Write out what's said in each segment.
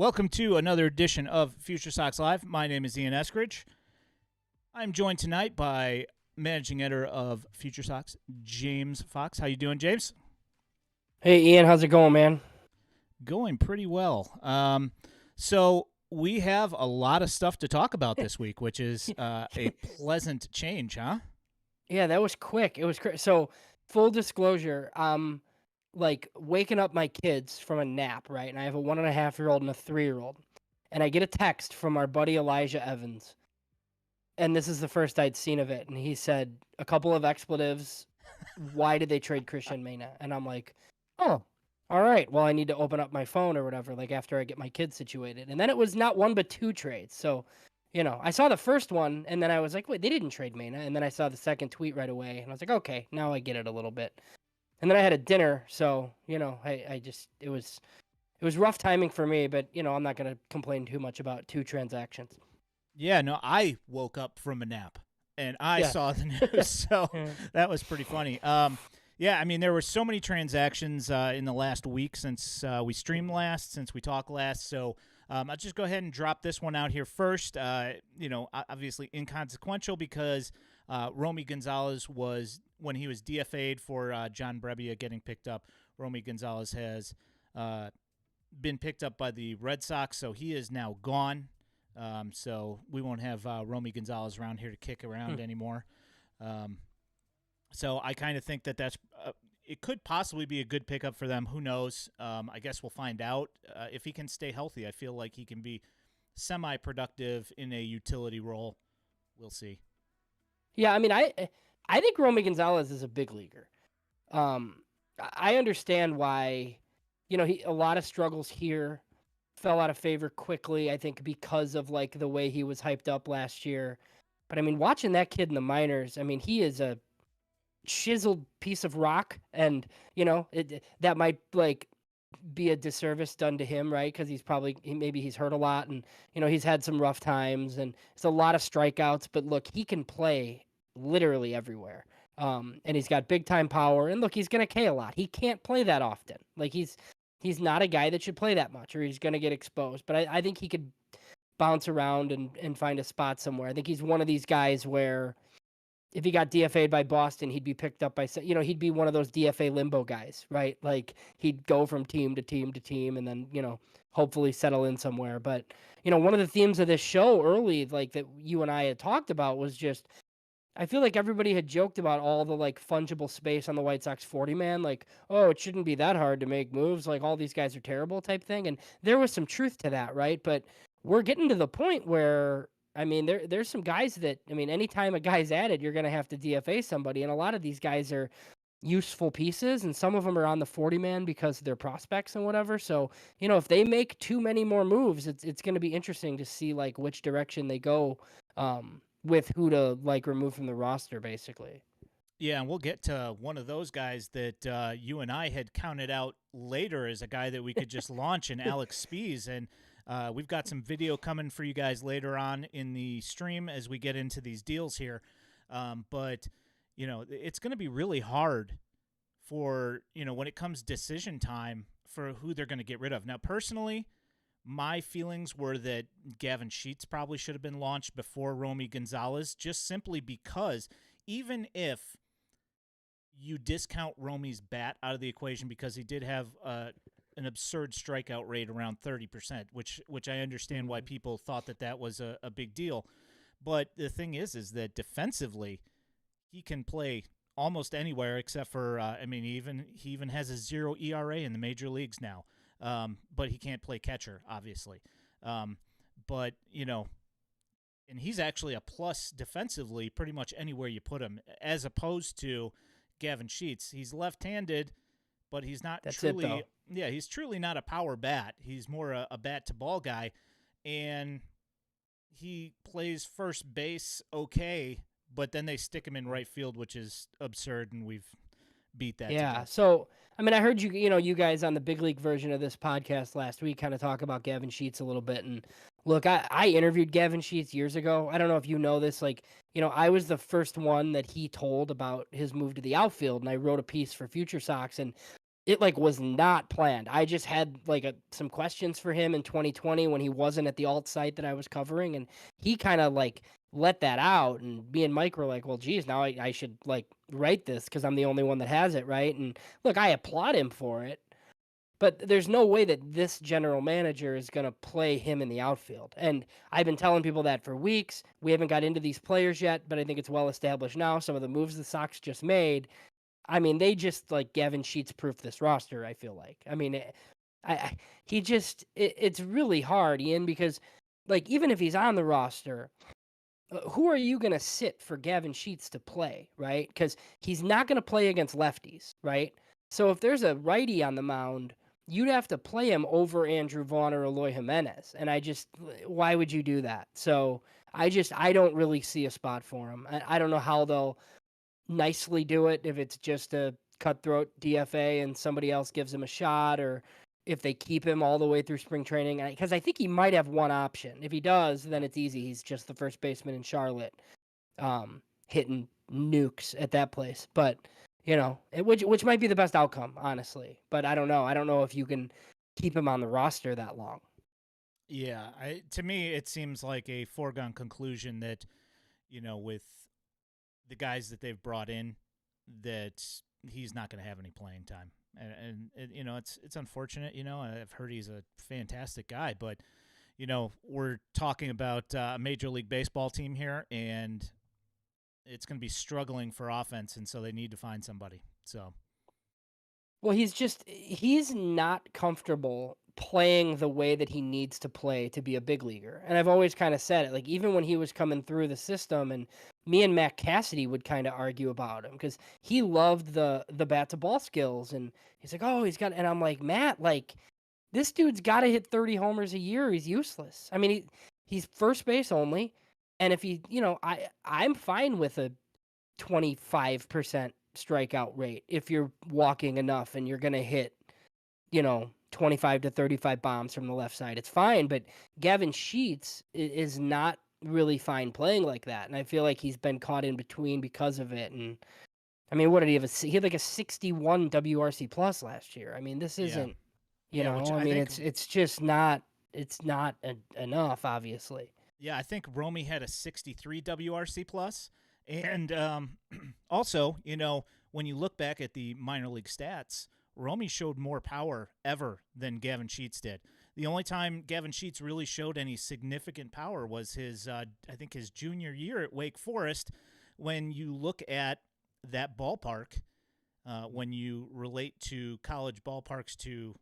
Welcome to another edition of FutureSox Live. My name is Ian Eskridge. I'm joined tonight by managing editor of FutureSox, James Fox. How you doing, James? Hey, Ian, how's it going, man? Going pretty well. So we have a lot of stuff to talk about this week, which is a pleasant change, huh? Yeah, that was quick. It was so full disclosure. Like waking up my kids from a nap, right? And I have a 1.5-year-old and a 3-year-old, and I get a text from our buddy Elijah Evans, and this is the first I'd seen of it. And he said a couple of expletives. Why did they trade Cristian Mena? And I'm like, oh, all right. Well, I need to open up my phone or whatever, like after I get my kids situated. And then it was not one but two trades. So, I saw the first one, and then I was like, wait, they didn't trade Mena. And then I saw the second tweet right away, and I was like, okay, now I get it a little bit. And then I had a dinner, so I just it was rough timing for me, but I'm not gonna complain too much about two transactions. Yeah, no, I woke up from a nap and I saw the news, so that was pretty funny. Yeah, I mean, there were so many transactions in the last week since we streamed last, since we talked last, so I'll just go ahead and drop this one out here first. Obviously inconsequential because Romy Gonzalez was, when he was DFA'd for John Brebbia getting picked up, Romy Gonzalez has been picked up by the Red Sox, so he is now gone. So we won't have Romy Gonzalez around here to kick around anymore. So I kind of think that that's it could possibly be a good pickup for them. Who knows? I guess we'll find out. If he can stay healthy, I feel like he can be semi-productive in a utility role. We'll see. Yeah, I mean, I think Romy Gonzalez is a big leaguer. I understand why, a lot of struggles here, fell out of favor quickly, I think, because of like the way he was hyped up last year. But I mean, watching that kid in the minors, I mean, he is a chiseled piece of rock, and that might like be a disservice done to him, right? Because maybe he's hurt a lot, and he's had some rough times, and it's a lot of strikeouts. But look, he can play literally everywhere. And he's got big time power, and look, he's gonna K a lot. He can't play that often. Like he's not a guy that should play that much, or he's gonna get exposed. But I think he could bounce around and find a spot somewhere. I think he's one of these guys where if he got DFA'd by Boston, he'd be picked up by, he'd be one of those DFA limbo guys, right? Like he'd go from team to team to team and then, hopefully settle in somewhere. But, one of the themes of this show early, like that you and I had talked about, was just, I feel like everybody had joked about all the like fungible space on the White Sox 40-man, like, oh, it shouldn't be that hard to make moves. Like all these guys are terrible type thing. And there was some truth to that, right? But we're getting to the point where, I mean, there's some guys that, I mean, anytime a guy's added, you're going to have to DFA somebody. And a lot of these guys are useful pieces, and some of them are on the 40-man because of their prospects and whatever. So, if they make too many more moves, it's going to be interesting to see like which direction they go with who to like remove from the roster, basically. Yeah, and we'll get to one of those guys that you and I had counted out later as a guy that we could just launch in Alex Spees. And we've got some video coming for you guys later on in the stream as we get into these deals here. But, it's going to be really hard for, when it comes decision time for who they're going to get rid of. Now, personally, my feelings were that Gavin Sheets probably should have been launched before Romy Gonzalez, just simply because even if you discount Romy's bat out of the equation because he did have an absurd strikeout rate around 30%, which I understand why people thought that was a big deal. But the thing is that defensively, he can play almost anywhere except for, he even has a 0 ERA in the major leagues now. But he can't play catcher, obviously. But, and he's actually a plus defensively pretty much anywhere you put him, as opposed to Gavin Sheets. He's left-handed, but he's not truly – yeah, he's truly not a power bat. He's more a bat-to-ball guy, and he plays first base okay, but then they stick him in right field, which is absurd, and we've beat that. Yeah, so – I mean, I heard you guys on the big league version of this podcast last week kind of talk about Gavin Sheets a little bit. And look, I interviewed Gavin Sheets years ago. I don't know if you know this. Like, I was the first one that he told about his move to the outfield, and I wrote a piece for FutureSox. And it like was not planned. I just had like some questions for him in 2020 when he wasn't at the alt site that I was covering, and he kind of like let that out. And me and Mike were like, well, geez, now I should like write this because I'm the only one that has it, right? And look, I applaud him for it, but there's no way that this general manager is going to play him in the outfield. And I've been telling people that for weeks. We haven't got into these players yet, but I think it's well established now. Some of the moves the Sox just made, I mean, they just like Gavin Sheets proof this roster, I feel like. I mean, he just, it's really hard, Ian, because like even if he's on the roster, who are you going to sit for Gavin Sheets to play, right? Because he's not going to play against lefties, right? So if there's a righty on the mound, you'd have to play him over Andrew Vaughn or Eloy Jimenez. And why would you do that? So I don't really see a spot for him. I don't know how they'll nicely do it if it's just a cutthroat DFA and somebody else gives him a shot, or if they keep him all the way through spring training. Because I think he might have one option. If he does, then it's easy. He's just the first baseman in Charlotte, hitting nukes at that place. But which might be the best outcome, honestly. But I don't know. I don't know if you can keep him on the roster that long. Yeah, to me, it seems like a foregone conclusion that, with the guys that they've brought in, that he's not going to have any playing time. And it's unfortunate, I've heard he's a fantastic guy, but, we're talking about a Major League Baseball team here, and it's going to be struggling for offense, and so they need to find somebody. So, well, he's not comfortable playing the way that he needs to play to be a big leaguer. And I've always kind of said it, like even when he was coming through the system, and me and Matt Cassidy would kind of argue about him because he loved the bat to ball skills, and he's like, oh, and I'm like, Matt, like this dude's got to hit 30 homers a year. He's useless. I mean, he's first base only. And if I'm fine with a 25% strikeout rate if you're walking enough and you're going to hit, 25 to 35 bombs from the left side. It's fine, but Gavin Sheets is not really fine playing like that. And I feel like he's been caught in between because of it. And I mean, what did he have? He had like a 61 WRC plus last year. I mean, this isn't, it's just not, enough, obviously. Yeah, I think Romy had a 63 WRC plus. And also, when you look back at the minor league stats, Romy showed more power ever than Gavin Sheets did. The only time Gavin Sheets really showed any significant power was his junior year at Wake Forest. When you look at that ballpark, when you relate to college ballparks to,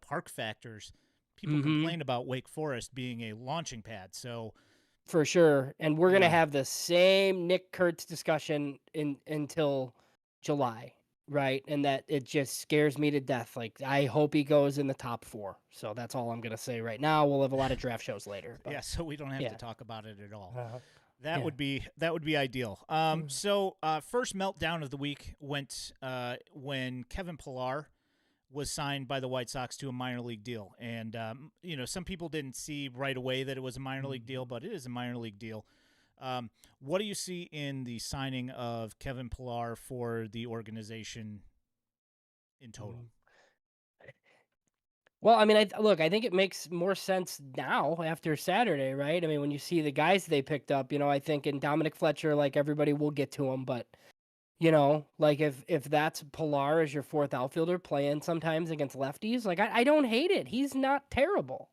park factors, people complain about Wake Forest being a launching pad. So, for sure. And we're going to have the same Nick Kurtz discussion until July, right? And that it just scares me to death. Like, I hope he goes in the top 4. So that's all I'm going to say right now. We'll have a lot of draft shows later. But, yeah, so we don't have to talk about it at all. That Yeah. would be ideal. So first meltdown of the week went when Kevin Pillar was signed by the White Sox to a minor league deal. And, some people didn't see right away that it was a minor league deal, but it is a minor league deal. What do you see in the signing of Kevin Pillar for the organization in total? Well, I mean, I think it makes more sense now after Saturday, right? I mean, when you see the guys they picked up, I think in Dominic Fletcher, like everybody will get to him, but like if that's Pillar as your fourth outfielder playing sometimes against lefties, like I don't hate it. He's not terrible.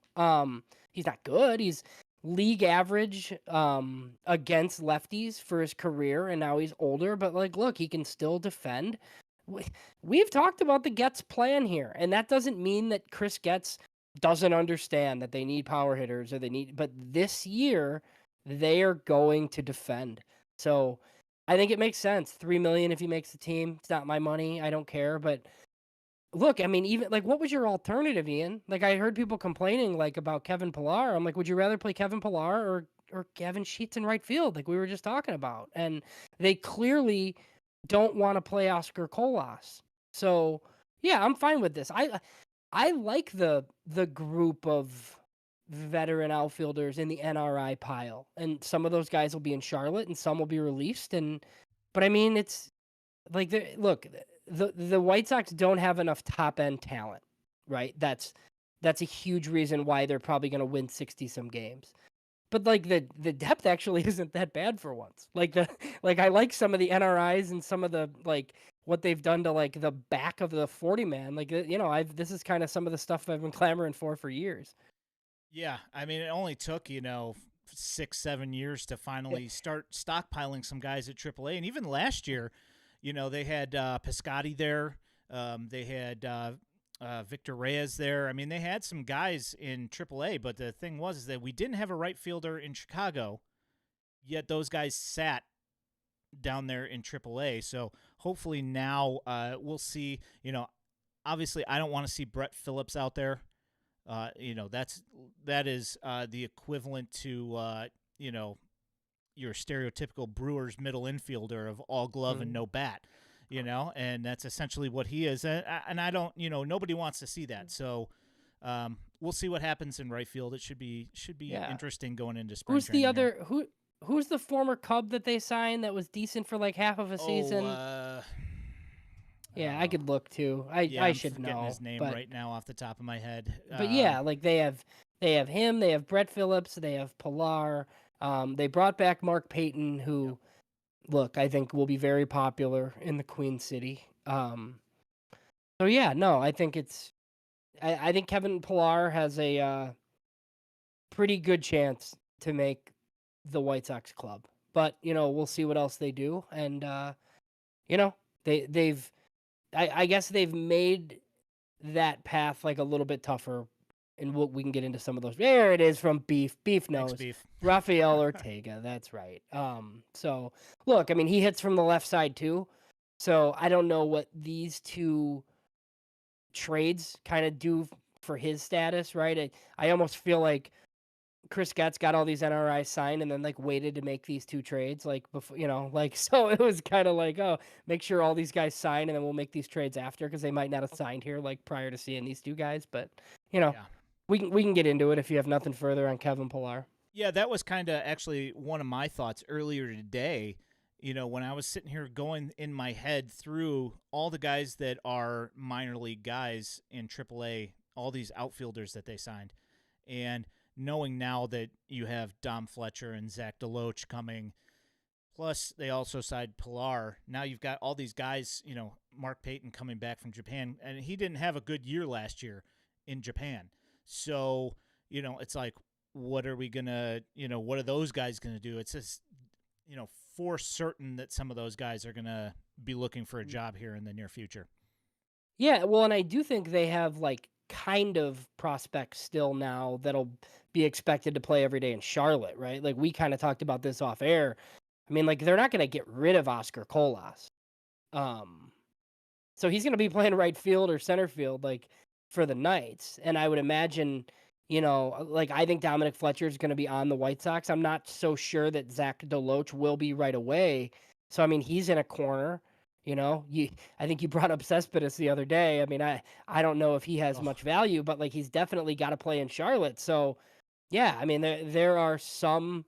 He's not good. He's league average against lefties for his career, and now he's older, but like look, he can still defend. We've talked about the Getz plan here, and that doesn't mean that Chris Getz doesn't understand that they need power hitters but this year they are going to defend. So I think it makes sense. $3 million if he makes the team. It's not my money. I don't care. But look, I mean, even like, what was your alternative, Ian? Like, I heard people complaining like about Kevin Pillar. I'm like, would you rather play Kevin Pillar or Gavin Sheets in right field, like we were just talking about? And they clearly don't want to play Oscar Colas. So yeah, I'm fine with this. I like the group of veteran outfielders in the NRI pile, and some of those guys will be in Charlotte and some will be released. But I mean, it's like, look, the White Sox don't have enough top end talent, right? That's a huge reason why they're probably going to win 60 some games. But like the depth actually isn't that bad for once. Like I like some of the NRIs and some of the like what they've done to like the back of the 40 man. Like this is kind of some of the stuff I've been clamoring for years. Yeah, I mean, it only took 6-7 years to finally start stockpiling some guys at AAA, and even last year, they had Piscotty there, they had Victor Reyes there. I mean, they had some guys in AAA, but the thing was is that we didn't have a right fielder in Chicago, yet those guys sat down there in AAA. So hopefully now we'll see. Obviously, I don't want to see Brett Phillips out there. That is the equivalent to your stereotypical Brewers middle infielder of all glove and no bat. And that's essentially what he is. And I don't, nobody wants to see that. So we'll see what happens in right field. It should be interesting going into spring. Who's the other who's the former Cub that they signed that was decent for like half of a season? I could look too. I should know his name right now off the top of my head. But like they have him, they have Brett Phillips, they have Pilar. They brought back Mark Payton, who look, I think will be very popular in the Queen City. So I think I think Kevin Pilar has a pretty good chance to make the White Sox club. But, we'll see what else they do. And, I guess they've made that path like a little bit tougher. And we can get into some of those. There it is from Beef. Beef knows. Thanks, Beef. Rafael Ortega. That's right. So look, I mean, he hits from the left side too. So I don't know what these two trades kind of do for his status, right? I almost feel like Chris Getz got all these NRIs signed and then like waited to make these two trades, like before, so it was kind of like, oh, make sure all these guys sign and then we'll make these trades after because they might not have signed here like prior to seeing these two guys, but we can get into it if you have nothing further on Kevin Pilar. Yeah, that was kind of actually one of my thoughts earlier today. When I was sitting here going in my head through all the guys that are minor league guys in AAA, all these outfielders that they signed, and knowing now that you have Dom Fletcher and Zach DeLoach coming, plus they also signed Pilar. Now you've got all these guys, Mark Payton coming back from Japan, and he didn't have a good year last year in Japan. So, it's like, what are we going to, what are those guys going to do? It's just, for certain that some of those guys are going to be looking for a job here in the near future. Yeah, well, and I do think they have like kind of prospects still now that'll be expected to play every day in Charlotte, right? Like we kind of talked about this off air. I mean, like they're not going to get rid of Oscar Colas. So he's going to be playing right field or center field like for the Knights. And I would imagine, like I think Dominic Fletcher is going to be on the White Sox. I'm not so sure that Zach DeLoach will be right away. So, I mean, he's in a corner. I think you brought up Cespedes the other day. I mean, I don't know if he has much value, but like he's definitely got to play in Charlotte. So, yeah, I mean, there are some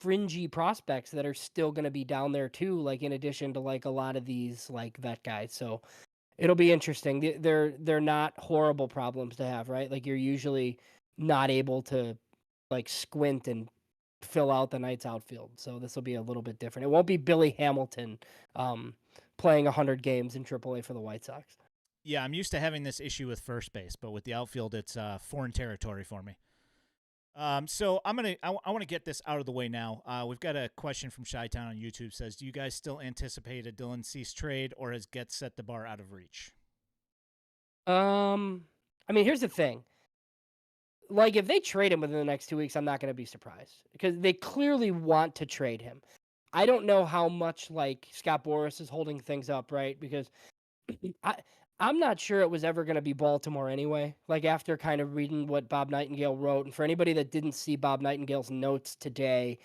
fringy prospects that are still going to be down there too, like in addition to like a lot of these like vet guys. So it'll be interesting. They're not horrible problems to have, right? Like you're usually not able to like squint and fill out the Knights outfield. So this will be a little bit different. It won't be Billy Hamilton playing 100 games in AAA for the White Sox. Yeah, I'm used to having this issue with first base, but with the outfield, it's foreign territory for me. So I want to get this out of the way now. We've got a question from Chi-Town on YouTube. Says, do you guys still anticipate a Dylan Cease trade, or has Getz set the bar out of reach? I mean, here's the thing. Like, if they trade him within the next 2 weeks, I'm not going to be surprised because they clearly want to trade him. I don't know how much like Scott Boras is holding things up, right? Because I'm not sure it was ever going to be Baltimore anyway. Like after kind of reading what Bob Nightingale wrote, and for anybody that didn't see Bob Nightingale's notes today,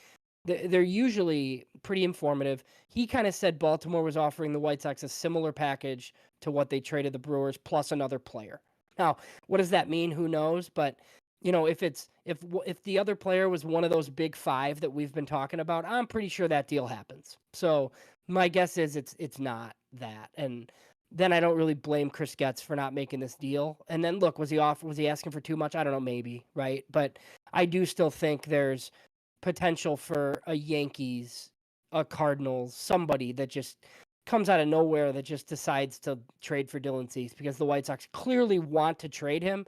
they're usually pretty informative. He kind of said Baltimore was offering the White Sox a similar package to what they traded the Brewers plus another player. Now, what does that mean? Who knows? But if the other player was one of those big five that we've been talking about, I'm pretty sure that deal happens. So my guess is it's not that. And then I don't really blame Chris Getz for not making this deal. And then look, was he asking for too much? I don't know, maybe, right? But I do still think there's potential for a Yankees, a Cardinals, somebody that just comes out of nowhere that just decides to trade for Dylan Cease, because the White Sox clearly want to trade him.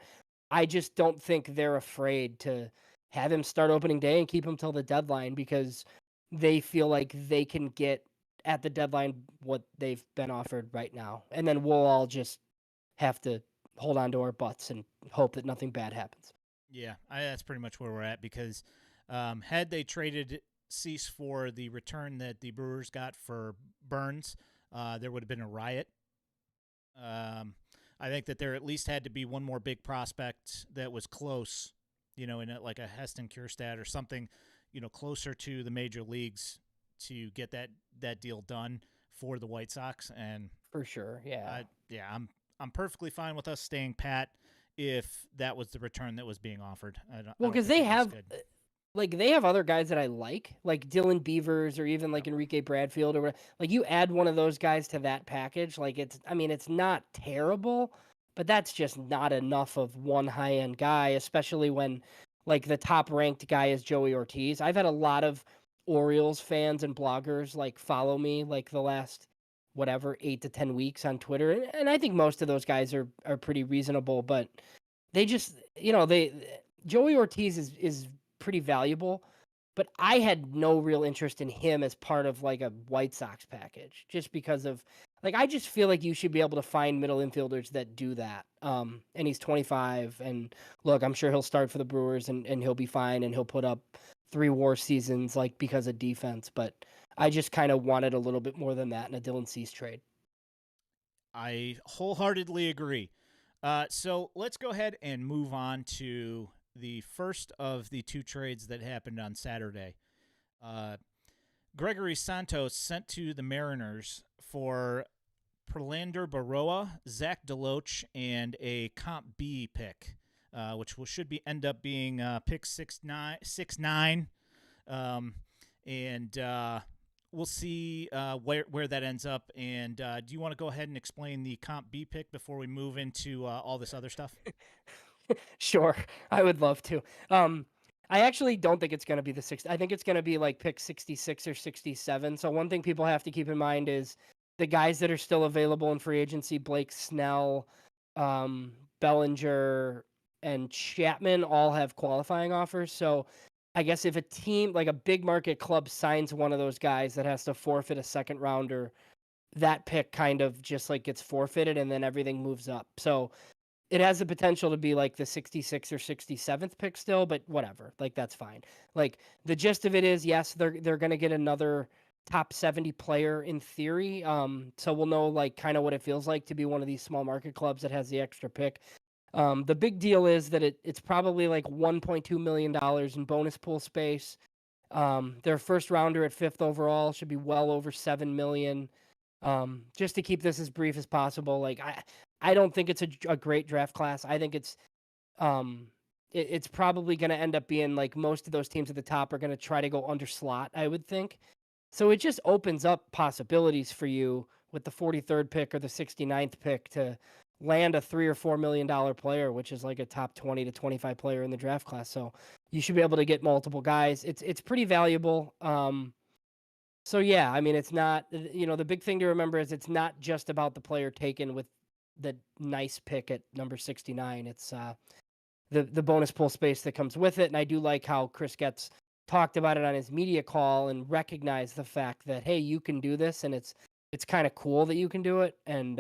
I just don't think they're afraid to have him start opening day and keep him till the deadline, because they feel like they can get at the deadline what they've been offered right now. And then we'll all just have to hold on to our butts and hope that nothing bad happens. Yeah, that's pretty much where we're at, because had they traded Cease for the return that the Brewers got for Burns, there would have been a riot. I think that there at least had to be one more big prospect that was close, in like a Heston Kjerstad or something, closer to the major leagues to get that deal done for the White Sox. And for sure, yeah, I'm perfectly fine with us staying pat if that was the return that was being offered. Well, because they have other guys that I like Dylan Beavers or even like Enrique Bradfield or whatever. Like, you add one of those guys to that package, like it's not terrible, but that's just not enough of one high end guy, especially when like the top ranked guy is Joey Ortiz. I've had a lot of Orioles fans and bloggers like follow me like the last 8 to 10 weeks on Twitter, and I think most of those guys are pretty reasonable, but they just Joey Ortiz is pretty valuable, but I had no real interest in him as part of like a White Sox package, just because of I just feel like you should be able to find middle infielders that do that. And he's 25, and look, I'm sure he'll start for the Brewers and he'll be fine, and he'll put up 3 WAR seasons because of defense, but I just kind of wanted a little bit more than that in a Dylan Cease trade. I wholeheartedly agree. So let's go ahead and move on to the first of the 2 trades that happened on Saturday. Gregory Santos sent to the Mariners for Prelander, Berroa, Zach DeLoach, and a Comp B pick, which should end up being pick 6'9". And we'll see where that ends up. And do you want to go ahead and explain the Comp B pick before we move into all this other stuff? Sure, I would love to. I actually don't think it's going to be the 6th. I think it's going to be like pick 66 or 67. So one thing people have to keep in mind is the guys that are still available in free agency: Blake Snell, Bellinger, and Chapman all have qualifying offers. So I guess if a team, like a big market club, signs one of those guys that has to forfeit a second rounder, that pick kind of just like gets forfeited, and then everything moves up. So it has the potential to be like the 66th or 67th pick still, but whatever. Like, that's fine. Like, the gist of it is, yes, they're going to get another top 70 player in theory. So we'll know like kind of what it feels like to be one of these small market clubs that has the extra pick. The big deal is that it's probably like $1.2 million in bonus pool space. Their first rounder at 5th overall should be well over $7 million. Just to keep this as brief as possible, like I don't think it's a great draft class. I think it's probably going to end up being like most of those teams at the top are going to try to go under slot, I would think. So it just opens up possibilities for you with the 43rd pick or the 69th pick to land a $3 or $4 million player, which is like a top 20 to 25 player in the draft class. So you should be able to get multiple guys. It's pretty valuable. So yeah, I mean, it's not, the big thing to remember is it's not just about the player taken with the nice pick at number 69. It's the bonus pool space that comes with it. And I do like how Chris Getz talked about it on his media call and recognized the fact that, hey, you can do this, and it's kind of cool that you can do it. And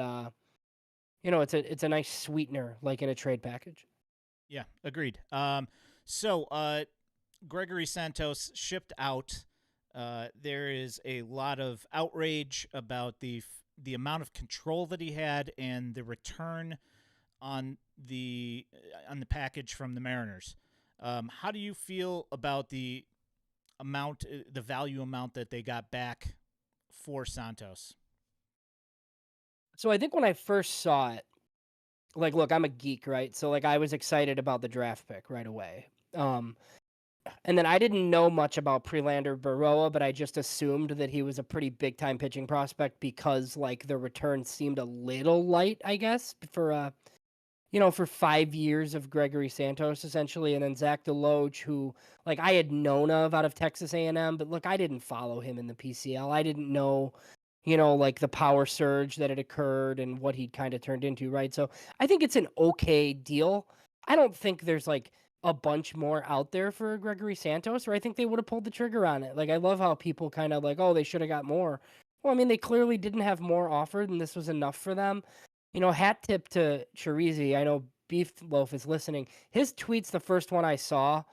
it's a nice sweetener, like in a trade package. Yeah, agreed. So Gregory Santos shipped out. There is a lot of outrage about the amount of control that he had and the return on the package from the Mariners. How do you feel about the value amount that they got back for Santos? So I think when I first saw it, like, look, I'm a geek, right? So like I was excited about the draft pick right away. And then I didn't know much about Prelander Berroa, but I just assumed that he was a pretty big time pitching prospect because like the return seemed a little light, I guess, for 5 years of Gregory Santos essentially, and then Zach DeLoach, who like I had known of out of Texas A&M, but look, I didn't follow him in the PCL. I didn't know, like the power surge that had occurred and what he'd kind of turned into, right? So I think it's an okay deal. I don't think there's like a bunch more out there for Gregory Santos, or I think they would have pulled the trigger on it. Like I love how people kind of like, oh, they should have got more. Well, I mean, they clearly didn't have more offered, and this was enough for them. Hat tip to Chirizi. I know Beef Loaf is listening. His tweet's the first one I saw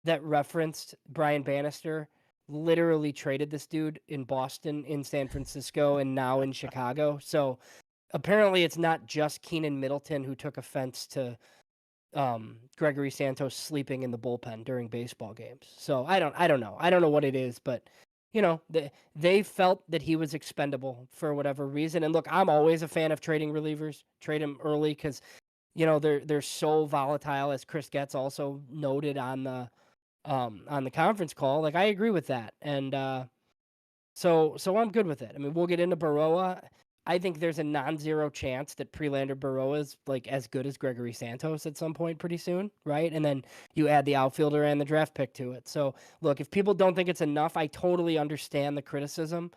that referenced Brian Bannister. Literally traded this dude in Boston, in San Francisco, and now in Chicago. So apparently, it's not just Keenan Middleton who took offense to Gregory Santos sleeping in the bullpen during baseball games. So I don't know. I don't know what it is, but they felt that he was expendable for whatever reason. And look, I'm always a fan of trading relievers. Trade them early because they're so volatile, as Chris Getz also noted on the conference call. Like I agree with that, and so I'm good with it. I mean, we'll get into Berroa. I think there's a non-zero chance that Prelander Berroa is like as good as Gregory Santos at some point pretty soon, right? And then you add the outfielder and the draft pick to it. So look, if people don't think it's enough, I totally understand the criticism.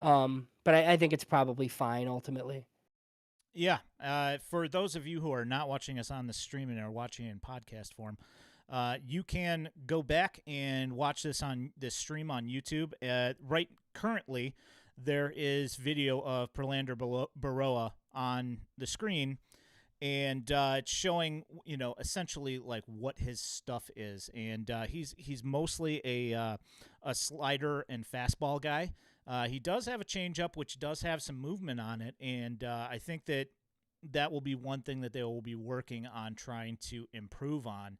But I think it's probably fine ultimately. Yeah. For those of you who are not watching us on the stream and are watching in podcast form, you can go back and watch this on this stream on YouTube. Right currently, there is video of Prelander Berroa on the screen, and it's showing essentially like what his stuff is, and he's mostly a slider and fastball guy. He does have a changeup, which does have some movement on it, and I think that will be one thing that they will be working on trying to improve on.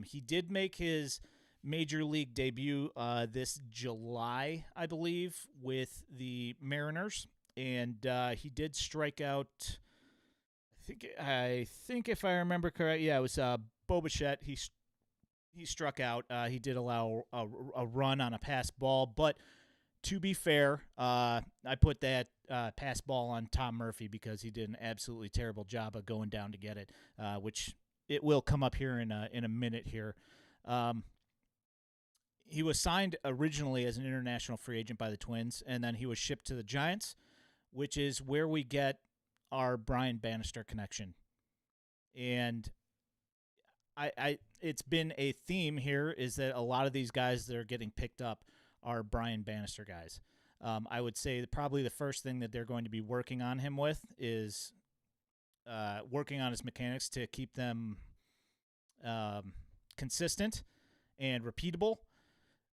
He did make his major league debut this July, I believe, with the Mariners, and he did strike out. I think if I remember correct, yeah, it was Bo Bichette. He struck out. He did allow a run on a pass ball, but to be fair, I put that pass ball on Tom Murphy because he did an absolutely terrible job of going down to get it, which it will come up here in a minute here. He was signed originally as an international free agent by the Twins, and then he was shipped to the Giants, which is where we get our Brian Bannister connection. And it's been a theme here is that a lot of these guys that are getting picked up are Brian Bannister guys. I would say that probably the first thing that they're going to be working on him with is working on his mechanics to keep them consistent and repeatable.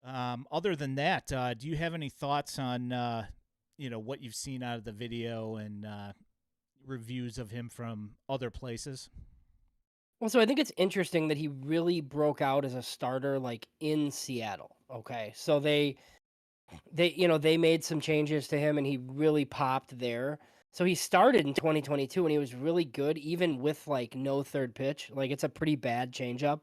Other than that, do you have any thoughts on what you've seen out of the video and reviews of him from other places? Well, so I think it's interesting that he really broke out as a starter like in Seattle. Okay. So they made some changes to him and he really popped there. So he started in 2022 and he was really good even with like no third pitch. Like it's a pretty bad changeup.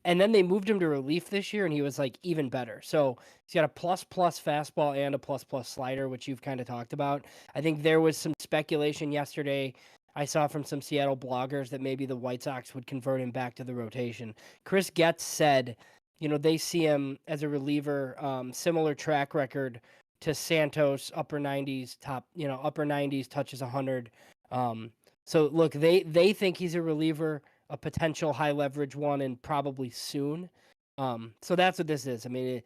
And then they moved him to relief this year and he was like even better. So he's got a plus fastball and a plus slider, which you've kind of talked about. I think there was some speculation yesterday I saw from some Seattle bloggers that maybe the White Sox would convert him back to the rotation. Chris Getz said, they see him as a reliever, similar track record to Santos, upper 90s, upper 90s, touches 100. So look, they think he's a reliever, a potential high leverage one, and probably soon. So that's what this is. I mean,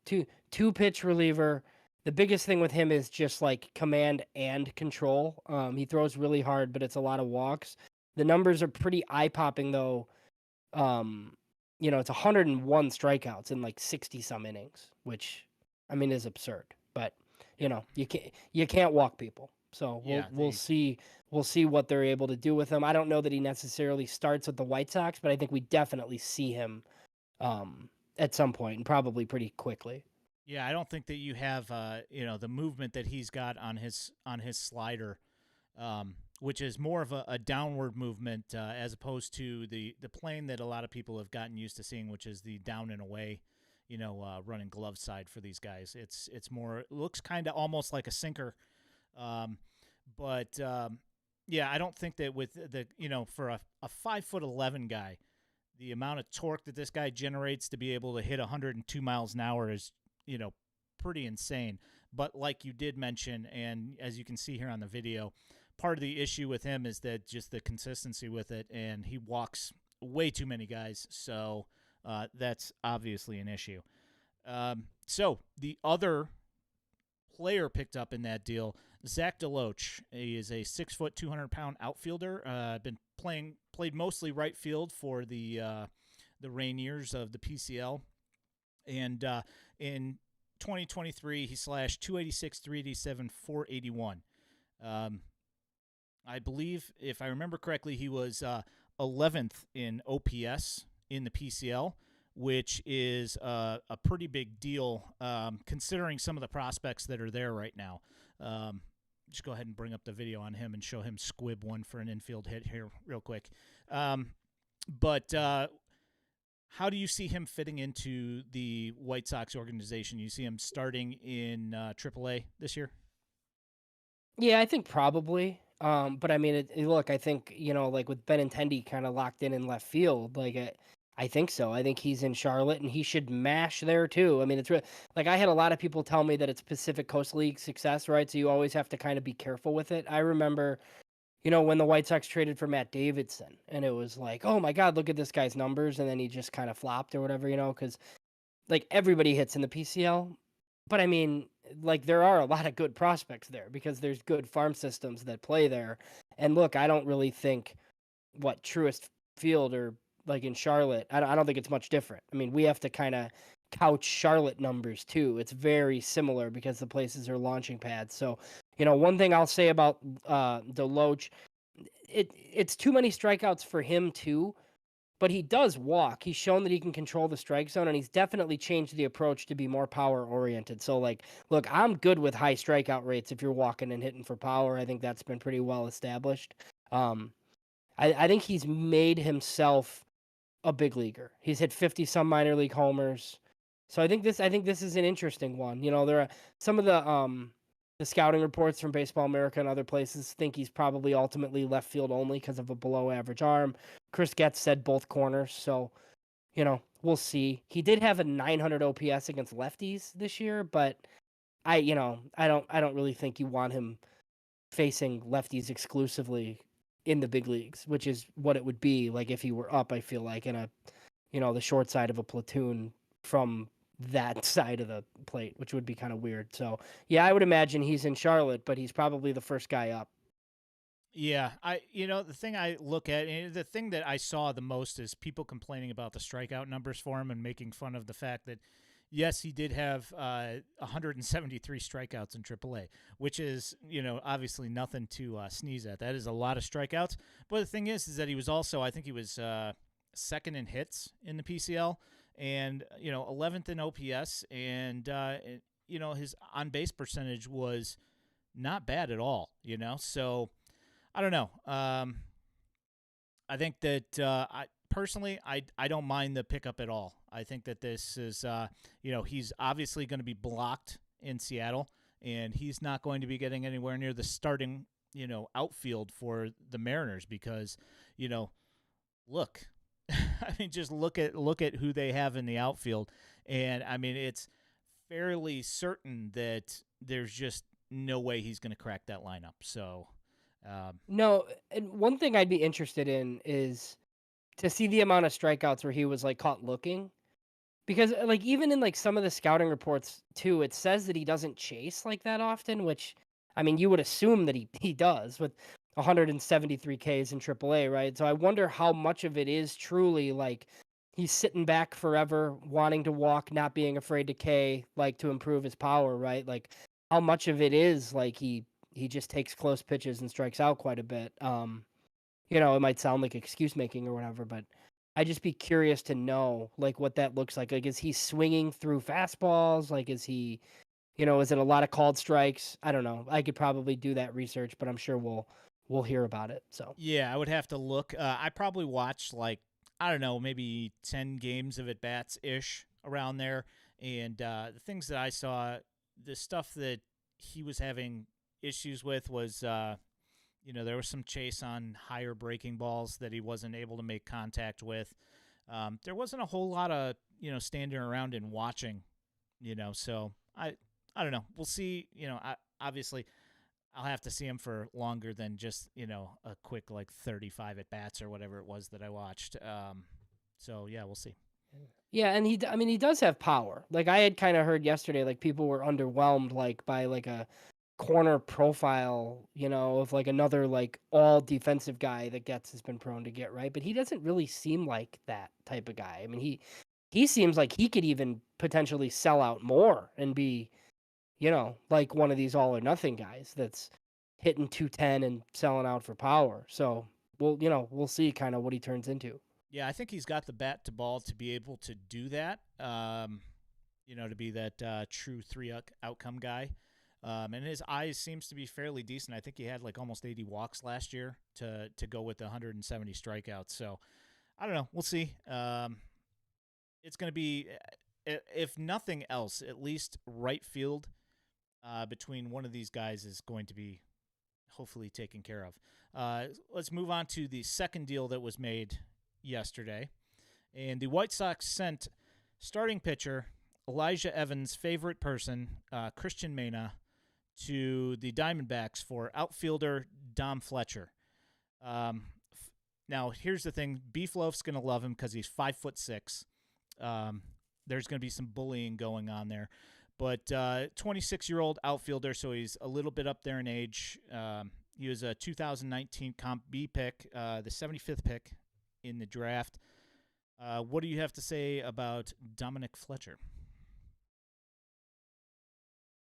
two pitch reliever. The biggest thing with him is just like command and control. He throws really hard, but it's a lot of walks. The numbers are pretty eye popping though. It's 101 strikeouts in like 60 some innings, which I mean is absurd. But you can't walk people. So we'll see what they're able to do with him. I don't know that he necessarily starts with the White Sox, but I think we definitely see him at some point and probably pretty quickly. Yeah, I don't think that you have the movement that he's got on his slider which is more of a downward movement as opposed to the plane that a lot of people have gotten used to seeing, which is the down and away, running glove side for these guys. It's more, it looks kind of almost like a sinker. But yeah, I don't think that with for a 5'11" guy, the amount of torque that this guy generates to be able to hit 102 miles an hour is, pretty insane. But like you did mention, and as you can see here on the video, part of the issue with him is that just the consistency with it, and he walks way too many guys. So that's obviously an issue. So the other player picked up in that deal, Zach DeLoach. He is a 6 foot, 200-pound outfielder. Played mostly right field for the Rainiers of the PCL, and in 2023 he slashed 286, 387, 481. I believe, if I remember correctly, he was 11th in OPS in the PCL, which is a pretty big deal considering some of the prospects that are there right now. Just go ahead and bring up the video on him and show him squib one for an infield hit here real quick. But how do you see him fitting into the White Sox organization? You see him starting in AAA this year? Yeah, I think probably. But I mean, look, I think, like with Benintendi kind of locked in left field, I think so. I think he's in Charlotte and he should mash there too. I mean, it's like I had a lot of people tell me that it's Pacific Coast League success, right? So you always have to kind of be careful with it. I remember, when the White Sox traded for Matt Davidson and it was like, oh my God, look at this guy's numbers. And then he just kind of flopped or whatever, because like everybody hits in the PCL. But I mean, like there are a lot of good prospects there because there's good farm systems that play there. And look, I don't really think Truist Field or like in Charlotte, I don't think it's much different. I mean, we have to kind of couch Charlotte numbers too. It's very similar because the places are launching pads. So, one thing I'll say about DeLoach, it's too many strikeouts for him too. But he does walk. He's shown that he can control the strike zone, and he's definitely changed the approach to be more power-oriented. So, look, I'm good with high strikeout rates if you're walking and hitting for power. I think that's been pretty well established. I think he's made himself a big leaguer. He's hit 50-some minor league homers. So I think this is an interesting one. There are some of the scouting reports from Baseball America and other places think he's probably ultimately left field only because of a below-average arm. Chris Getz said both corners, so, we'll see. He did have a 900 OPS against lefties this year, but I don't really think you want him facing lefties exclusively in the big leagues, which is what it would be like if he were up, I feel like, in the short side of a platoon from that side of the plate, which would be kind of weird. So, yeah, I would imagine he's in Charlotte, but he's probably the first guy up. Yeah, the thing I look at, and the thing that I saw the most is people complaining about the strikeout numbers for him and making fun of the fact that, yes, he did have 173 strikeouts in AAA, which is, obviously nothing to sneeze at. That is a lot of strikeouts. But the thing is that he was also, I think he was second in hits in the PCL and, 11th in OPS. And, his on-base percentage was not bad at all, So I don't know. I think that I don't mind the pickup at all. I think that this is, he's obviously going to be blocked in Seattle, and he's not going to be getting anywhere near the starting, outfield for the Mariners because, look, I mean, just look at who they have in the outfield, and I mean, it's fairly certain that there's just no way he's going to crack that lineup. So. No, and one thing I'd be interested in is to see the amount of strikeouts where he was caught looking, because even in some of the scouting reports too, it says that he doesn't chase that often, which I mean you would assume that he does with 173 Ks in AAA, right? So I wonder how much of it is truly he's sitting back forever, wanting to walk, not being afraid to K, to improve his power, right? How much of it is he just takes close pitches and strikes out quite a bit. It might sound like excuse making or whatever, but I'd just be curious to know what that looks like. Is he swinging through fastballs? Is he, is it a lot of called strikes? I don't know. I could probably do that research, but I'm sure we'll we'll hear about it. So Yeah, I would have to look. I probably watched like, I don't know, maybe 10 games of at bats ish around there. And the things that I saw, the stuff that he was having issues with was, there was some chase on higher breaking balls that he wasn't able to make contact with. There wasn't a whole lot of, standing around and watching, so I don't know. We'll see. Obviously, I'll have to see him for longer than just a quick like 35 at bats or whatever it was that I watched. So yeah, we'll see. yeah, and he does have power. Like I had kind of heard yesterday, like people were underwhelmed like by like a corner profile, of like another like all defensive guy that Getz has been prone to get, right? But he doesn't really seem like that type of guy. I mean, he seems like he could even potentially sell out more and be, like one of these all or nothing guys that's hitting 210 and selling out for power. So we'll see kind of what he turns into. Yeah, I think he's got the bat to ball to be able to do that. To be that true outcome guy. And his eyes seems to be fairly decent. I think he had like almost 80 walks last year to go with the 170 strikeouts. So I don't know. We'll see. It's going to be, if nothing else, at least right field between one of these guys is going to be hopefully taken care of. Let's move on to the second deal that was made yesterday. And the White Sox sent starting pitcher Elijah Evans' favorite person, Cristian Mena, to the Diamondbacks for outfielder Dom Fletcher. Now, here's the thing. Beefloaf's going to love him because he's 5'6". There's going to be some bullying going on there. But 26-year-old outfielder, so he's a little bit up there in age. He was a 2019 Comp B pick, the 75th pick in the draft. What do you have to say about Dominic Fletcher?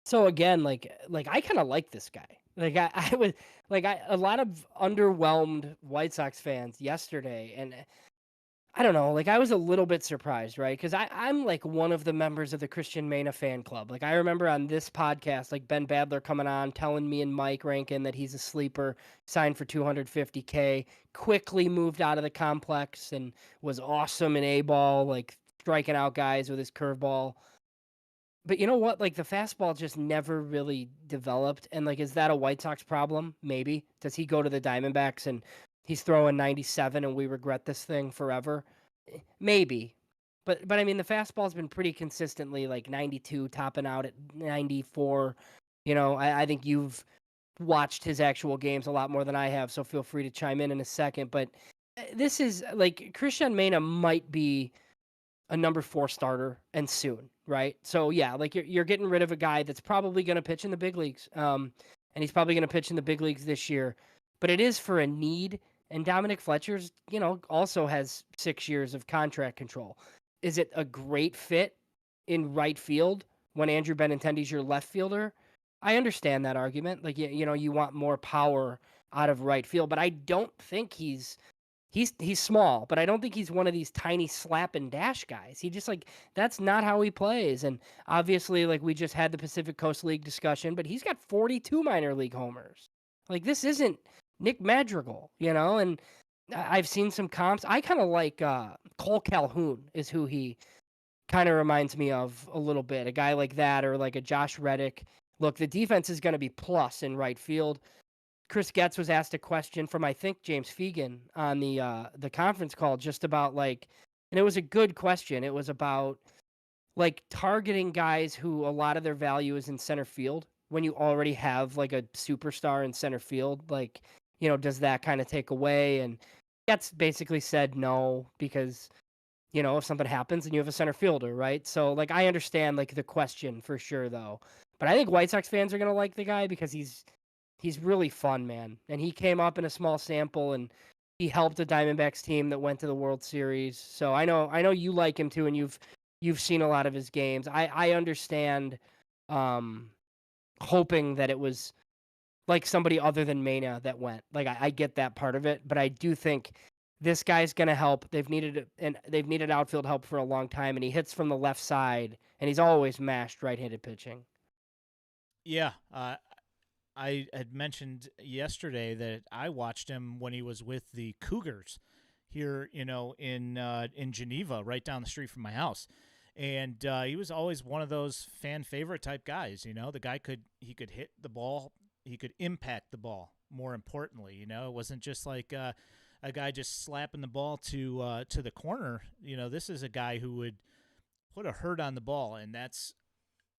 So again, like I kind of like this guy. Like I was like a lot of underwhelmed White Sox fans yesterday, and I don't know, like I was a little bit surprised, right? Because I'm like one of the members of the Cristian Mena fan club. Like I remember on this podcast, like Ben Badler coming on telling me and Mike Rankin that he's a sleeper, signed for $250K, quickly moved out of the complex and was awesome in A-ball, like striking out guys with his curveball. But you know what? Like the fastball just never really developed. And like, is that a White Sox problem? Maybe. Does he go to the Diamondbacks and he's throwing 97 and we regret this thing forever? Maybe. But I mean, the fastball's been pretty consistently like 92, topping out at 94. I think you've watched his actual games a lot more than I have, so feel free to chime in a second. But this is like Cristian Mena might be a number 4 starter and soon, right? So yeah, like you're getting rid of a guy that's probably going to pitch in the big leagues. And he's probably going to pitch in the big leagues this year, but it is for a need. And Dominic Fletcher's, also has 6 years of contract control. Is it a great fit in right field when Andrew Benintendi's your left fielder? I understand that argument. Like, you want more power out of right field, but I don't think he's small, but I don't think he's one of these tiny slap and dash guys. He just like that's not how he plays. And obviously, like we just had the Pacific Coast League discussion, but he's got 42 minor league homers. Like this isn't Nick Madrigal, and I've seen some comps. I kind of like Cole Calhoun is who he kind of reminds me of a little bit. A guy like that or like a Josh Reddick. Look, the defense is going to be plus in right field. Chris Getz was asked a question from, I think, James Fegan on the conference call just about like, and it was a good question. It was about like targeting guys who a lot of their value is in center field when you already have like a superstar in center field. Like, does that kind of take away? And Getz basically said no, because, if something happens and you have a center fielder, right? So like, I understand like the question for sure though, but I think White Sox fans are going to like the guy because he's really fun, man. And he came up in a small sample and he helped a Diamondbacks team that went to the World Series. So I know you like him too, and you've seen a lot of his games. I understand hoping that it was like somebody other than Mena that went. Like I get that part of it, but I do think this guy's gonna help. They've needed outfield help for a long time, and he hits from the left side, and he's always mashed right-handed pitching. Yeah, I had mentioned yesterday that I watched him when he was with the Cougars here, in Geneva, right down the street from my house. And he was always one of those fan favorite type guys. The guy could hit the ball, he could impact the ball. More importantly, it wasn't just like a guy just slapping the ball to the corner. This is a guy who would put a hurt on the ball, and that's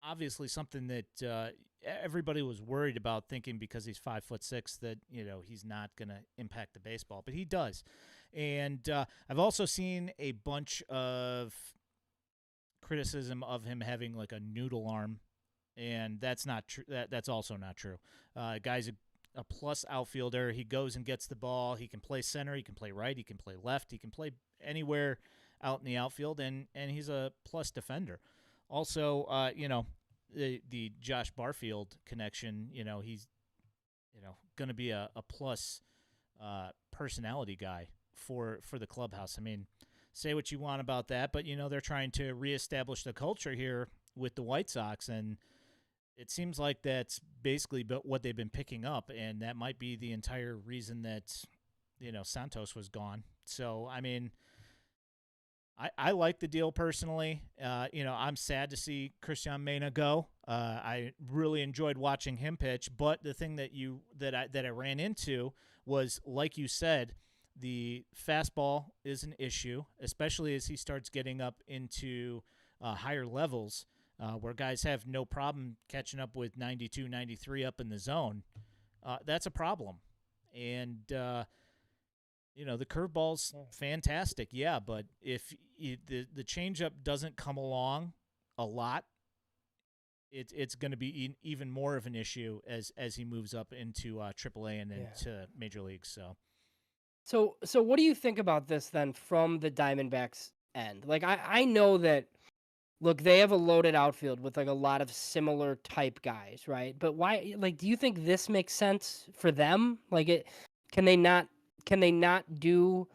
obviously something that everybody was worried about, thinking because he's 5'6" that he's not going to impact the baseball, but he does. And I've also seen a bunch of criticism of him having like a noodle arm, and that's not true. That's also not true. Guy's a plus outfielder. He goes and gets the ball. He can play center. He can play right. He can play left. He can play anywhere out in the outfield, and he's a plus defender. Also, the Josh Barfield connection. He's going to be a plus personality guy for the clubhouse. I mean, say what you want about that, but they're trying to reestablish the culture here with the White Sox, and it seems like that's basically what they've been picking up, and that might be the entire reason that Santos was gone. So I mean, I like the deal personally. I'm sad to see Cristian Mena go. I really enjoyed watching him pitch, but the thing that I ran into was, like you said, the fastball is an issue, especially as he starts getting up into higher levels, where guys have no problem catching up with 92, 93 up in the zone. That's a problem. And the curveball's fantastic, yeah, but if the changeup doesn't come along a lot, it's going to be even more of an issue as he moves up into AAA and into major leagues. So what do you think about this then from the Diamondbacks end? Like I know that, look, they have a loaded outfield with like a lot of similar type guys, right? But why? Like, do you think this makes sense for them? Like, can they not do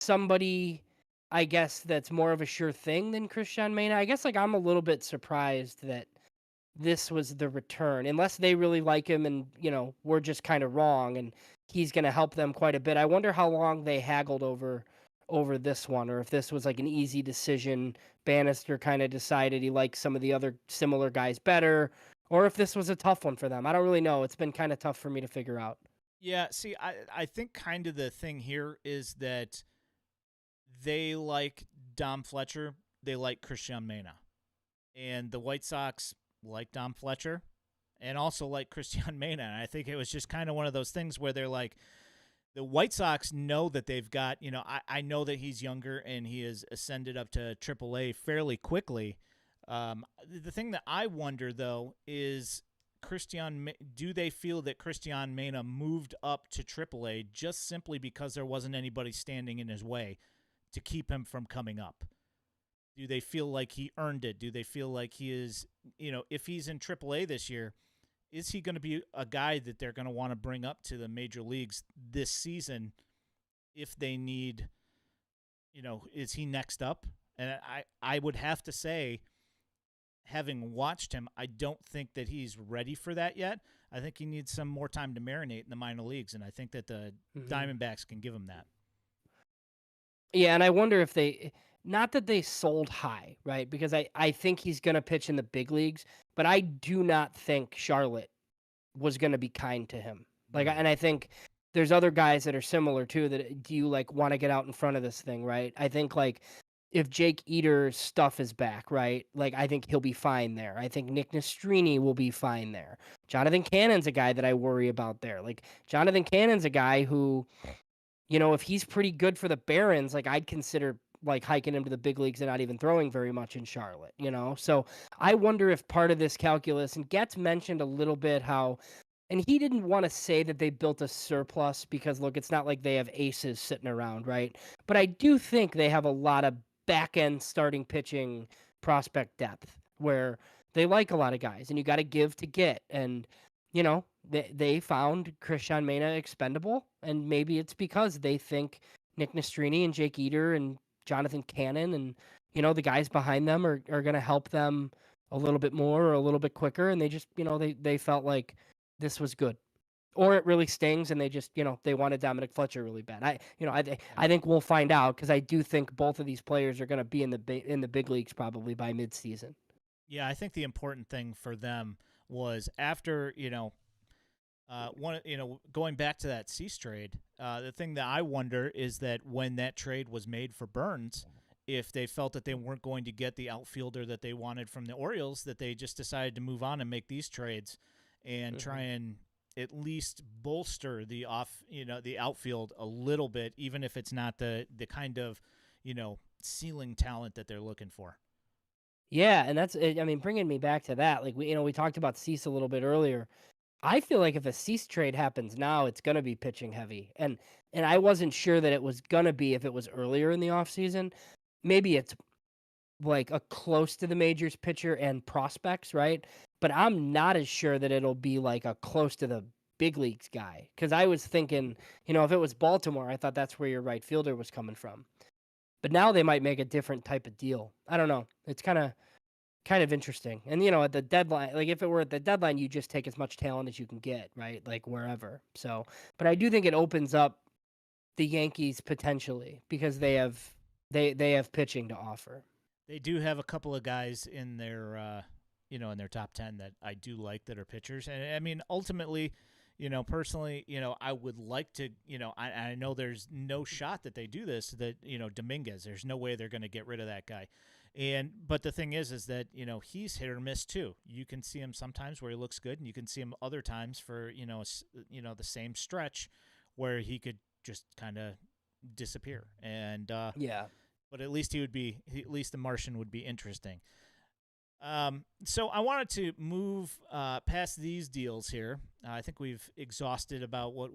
somebody, I guess, that's more of a sure thing than Cristian Mena? I guess, like, I'm a little bit surprised that this was the return, unless they really like him and, we're just kind of wrong and he's going to help them quite a bit. I wonder how long they haggled over this one, or if this was like an easy decision. Bannister kind of decided he likes some of the other similar guys better, or if this was a tough one for them. I don't really know. It's been kind of tough for me to figure out. Yeah, see, I think kind of the thing here is that they like Dom Fletcher, they like Cristian Mena, and the White Sox like Dom Fletcher and also like Cristian Mena. And I think it was just kind of one of those things where they're like, the White Sox know that they've got, I know that he's younger and he has ascended up to AAA fairly quickly. The thing that I wonder, though, is do they feel that Cristian Mena moved up to AAA just simply because there wasn't anybody standing in his way to keep him from coming up? Do they feel like he earned it? Do they feel like he is, if he's in AAA this year, is he going to be a guy that they're going to want to bring up to the major leagues this season if they need, is he next up? And I would have to say, having watched him, I don't think that he's ready for that yet. I think he needs some more time to marinate in the minor leagues, and I think that the Diamondbacks can give him that. Yeah, and I wonder if not that they sold high, right? Because I think he's going to pitch in the big leagues, but I do not think Charlotte was going to be kind to him. And I think there's other guys that are similar too, that do you like want to get out in front of this thing, right? I think like if Jake Eater's stuff is back, right? Like I think he'll be fine there. I think Nick Nastrini will be fine there. Jonathan Cannon's a guy that I worry about there. Like Jonathan Cannon's a guy who, if he's pretty good for the Barons, like I'd consider like hiking him to the big leagues and not even throwing very much in Charlotte, So I wonder if part of this calculus, and Getz mentioned a little bit how, and he didn't want to say that they built a surplus because, look, it's not like they have aces sitting around, right? But I do think they have a lot of back-end starting pitching prospect depth where they like a lot of guys, and you got to give to get. And, they found Cristian Mena expendable, and maybe it's because they think Nick Nastrini and Jake Eater and Jonathan Cannon and, the guys behind them are going to help them a little bit more or a little bit quicker. And they just, they felt like this was good. or it really stings and they just, they wanted Dominic Fletcher really bad. I think we'll find out because I do think both of these players are going to be in the big leagues probably by midseason. Yeah, I think the important thing for them was after, going back to that Cease trade, the thing that I wonder is that when that trade was made for Burns, if they felt that they weren't going to get the outfielder that they wanted from the Orioles, that they just decided to move on and make these trades and try and at least bolster the outfield a little bit, even if it's not the kind of, ceiling talent that they're looking for. Yeah, and that's, I mean, bringing me back to that, like we talked about Cease a little bit earlier. I feel like if a Cease trade happens now, it's going to be pitching heavy. And I wasn't sure that it was going to be if it was earlier in the offseason. Maybe it's like a close to the majors pitcher and prospects, right? But I'm not as sure that it'll be like a close to the big leagues guy. Because I was thinking, if it was Baltimore, I thought that's where your right fielder was coming from. But now they might make a different type of deal. I don't know. It's kind of interesting. And at the deadline, like if it were at the deadline, you just take as much talent as you can get, right? Like wherever. So, but I do think it opens up the Yankees potentially because they have pitching to offer. They do have a couple of guys in their in their top 10 that I do like that are pitchers. And I mean, ultimately, personally, I would like to, I know there's no shot that they do this, that, Dominguez, there's no way they're going to get rid of that guy. But the thing is that, he's hit or miss too. You can see him sometimes where he looks good, and you can see him other times for, the same stretch where he could just kind of disappear. And, yeah. But at least at least the Martian would be interesting. So I wanted to move past these deals here. I think we've exhausted about what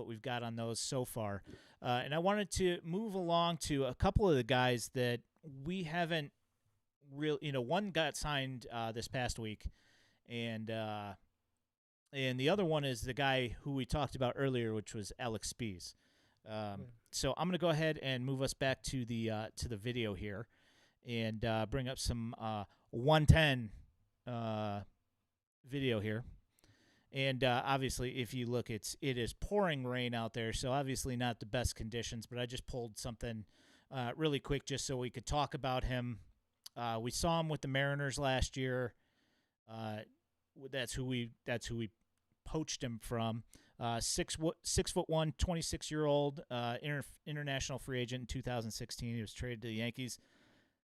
we've got on those so far, and I wanted to move along to a couple of the guys that we haven't really. One got signed this past week, and the other one is the guy who we talked about earlier, which was Alex Spees. So I'm going to go ahead and move us back to the video here, and bring up some 110 video here. And obviously, if you look, it is pouring rain out there, so obviously not the best conditions. But I just pulled something really quick just so we could talk about him. We saw him with the Mariners last year. That's who we poached him from. 6'1", 26-year-old international free agent in 2016. He was traded to the Yankees,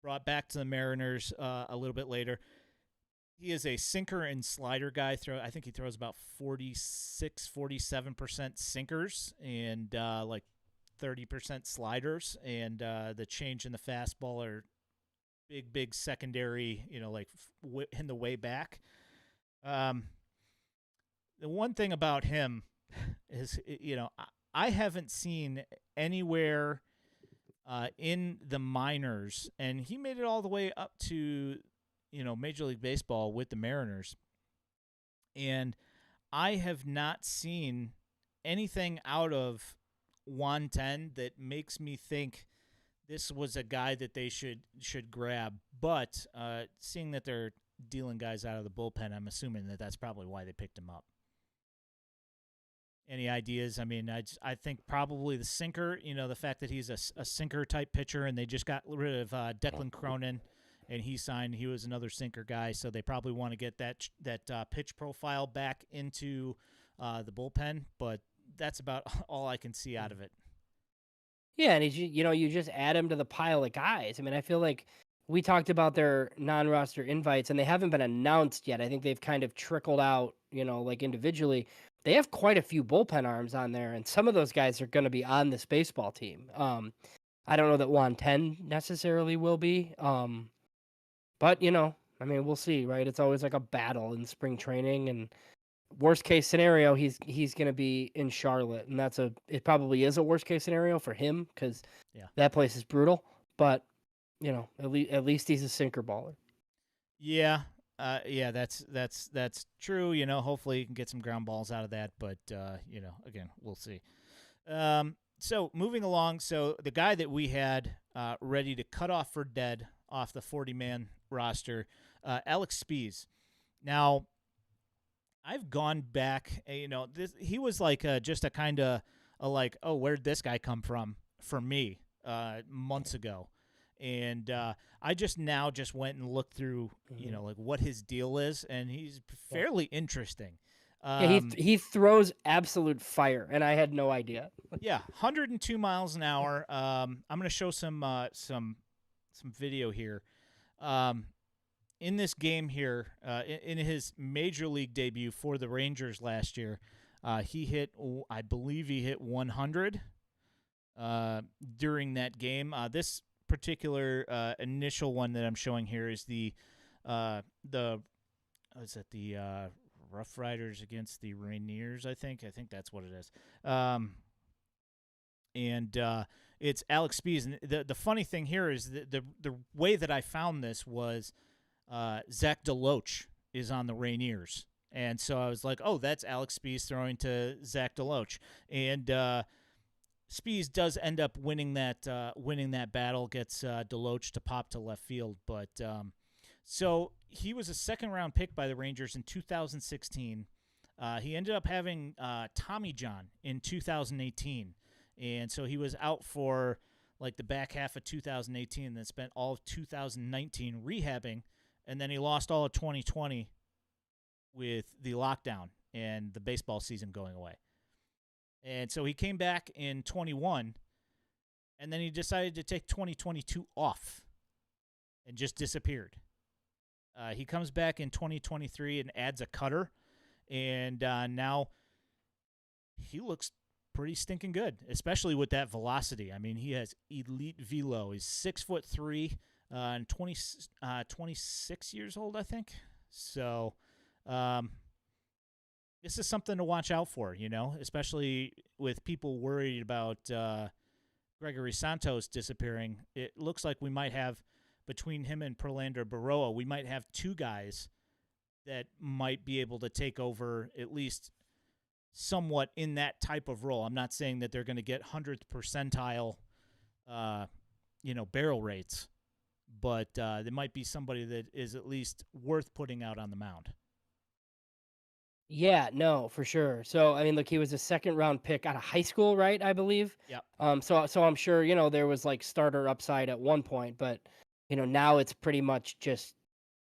brought back to the Mariners a little bit later. He is a sinker and slider guy. I think he throws about 47% sinkers and like 30% sliders. And the change in the fastball are big secondary, like in the way back. The one thing about him is, I haven't seen anywhere in the minors, and he made it all the way up to, Major League Baseball with the Mariners. And I have not seen anything out of 110 that makes me think this was a guy that they should grab. But seeing that they're dealing guys out of the bullpen, I'm assuming that that's probably why they picked him up. Any ideas? I mean, I think probably the sinker, the fact that he's a sinker-type pitcher, and they just got rid of Declan Cronin, and he was another sinker guy, so they probably want to get that pitch profile back into the bullpen, but that's about all I can see out of it. Yeah, and you just add him to the pile of guys. I mean, I feel like we talked about their non-roster invites, and they haven't been announced yet. I think they've kind of trickled out, like individually. They have quite a few bullpen arms on there, and some of those guys are going to be on this baseball team. I don't know that 110 necessarily will be, but I mean, we'll see, right? It's always like a battle in spring training, and worst case scenario, he's going to be in Charlotte, and it probably is a worst case scenario for him because that place is brutal. But at least he's a sinker baller. Yeah. That's true. Hopefully you can get some ground balls out of that, but again, we'll see. So moving along, so the guy that we had ready to cut off for dead off the 40-man roster, Alex Spees. Now, I've gone back. He was like just a kind of like, oh, where'd this guy come from for me months ago, and I just went and looked through, Mhm. like what his deal is, and he's Yeah. fairly interesting. Yeah, he Um, he throws absolute fire, and I had no idea. yeah, 102 miles an hour. I'm gonna show some video here. Um, in this game here, in his major league debut for the Rangers last year, I believe he hit 100 during that game. This particular initial one that I'm showing here is the is it the Rough Riders against the Rainiers? I think that's what it is. And it's Alex Spees. And the funny thing here is the way that I found this was Zach DeLoach is on the Rainiers. And so I was like, oh, that's Alex Spees throwing to Zach DeLoach. And Spees does end up winning that battle, gets DeLoach to pop to left field. But so he was a second-round pick by the Rangers in 2016. He ended up having Tommy John in 2018. And so he was out for like the back half of 2018 and then spent all of 2019 rehabbing. And then he lost all of 2020 with the lockdown and the baseball season going away. And so he came back in 21, and then he decided to take 2022 off and just disappeared. He comes back in 2023 and adds a cutter, and now he looks pretty stinking good, especially with that velocity. I mean, he has elite velo. He's 6'3", and 26 years old, I think. So, this is something to watch out for, especially with people worried about Gregory Santos disappearing. It looks like we might have, between him and Prelander Berroa, we might have two guys that might be able to take over at least somewhat in that type of role. I'm not saying that they're going to get 100th percentile, barrel rates, but there might be somebody that is at least worth putting out on the mound. Yeah, no, for sure. So, I mean, look, he was a second round pick out of high school, right? I believe. Yep. So I'm sure, there was like starter upside at one point, but now it's pretty much just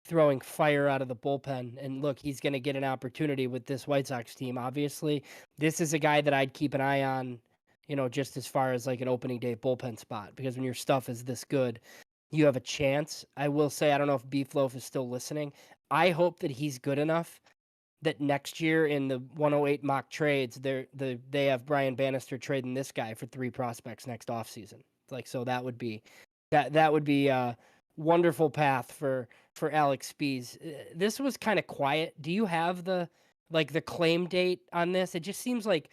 throwing fire out of the bullpen. And look, he's going to get an opportunity with this White Sox team. Obviously, this is a guy that I'd keep an eye on, just as far as like an opening day bullpen spot, because when your stuff is this good, you have a chance. I will say, I don't know if Beef Loaf is still listening. I hope that he's good enough that next year in the 108 mock trades, they have Brian Bannister trading this guy for 3 prospects next offseason. Like, so that would be a wonderful path for Alex Spees. This was kind of quiet. Do you have the claim date on this? It just seems like